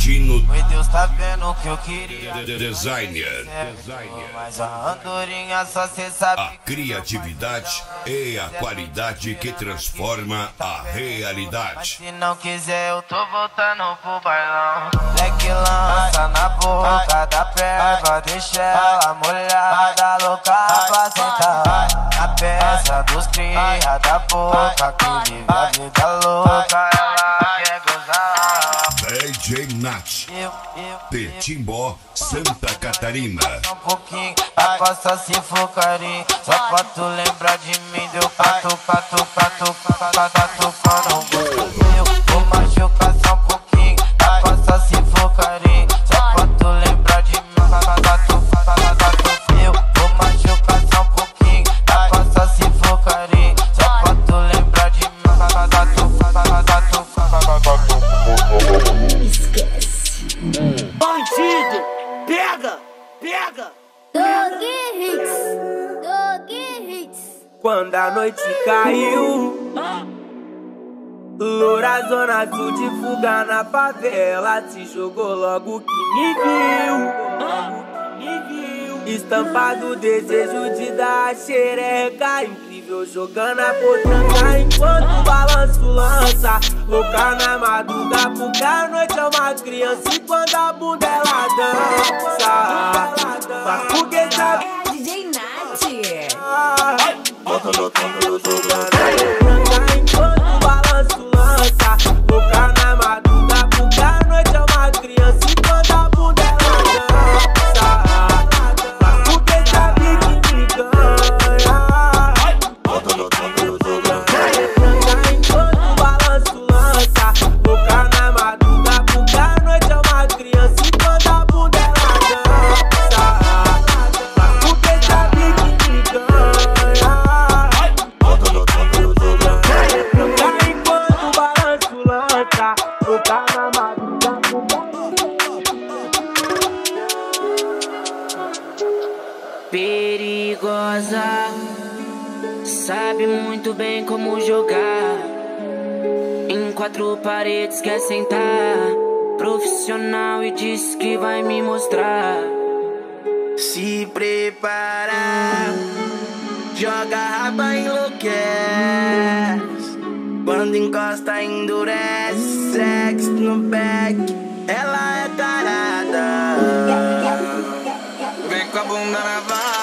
Latino. Foi Deus tá vendo o que eu queria. Designer. Mas a andorinha só cê sabe. A criatividade e a qualidade que transforma a realidade. Se não quiser eu tô voltando pro bailão. Leque lança na boca da perva, deixa ela molhada, louca pra sentar. Na peça dos cria da boca, que vive a vida louca, ela quer gozar. DJ Nath, de Timbó, Santa Catarina. Um pouquinho, a costa se for carinho. Só pra tu lembrar de mim, deu pato, pato, pato, pato, pato, pato. Vou machucar só um pouquinho, a costa se for carinho. Só pra tu lembrar de mim, pato, pato, pato. Vou machucar só um pouquinho, a costa se for carinho. Só pra tu lembrar de mim, pato, pato, pato. Esquece. Bandido, pega, pega. Dog Hits, Dog Hits. Quando a noite caiu, loura zona azul de fuga na favela, se jogou logo que me viu. Estampado desejo de dar a xereca, incrível jogando a potranca enquanto o balanço lança. Louca na madruga, porque a noite é uma criança e quando a bunda ela dança. Mas porque sabe DJ Nath. bota no tempo jogando a potranca enquanto o balanço lança. Louca na madruga, porque a noite é uma criança e quando a bunda ela dança. Mas porque sabe que me ganha. Bota no tempo jogando a potranca enquanto o balanço lança. Louca na madruga, porque a noite é uma criança e quando a bunda ela dança. Mas porque sabe que me ganha. Bota no tempo jogando a potranca enquanto o balanço lança. Louca na madruga, perigosa, sabe muito bem como jogar. Em quatro paredes quer sentar. Profissional e disse que vai me mostrar. Se prepara, joga a raba, enlouquece. Quando encosta endurece. Sex no back, ela é tarada. Vem com a bunda na vara.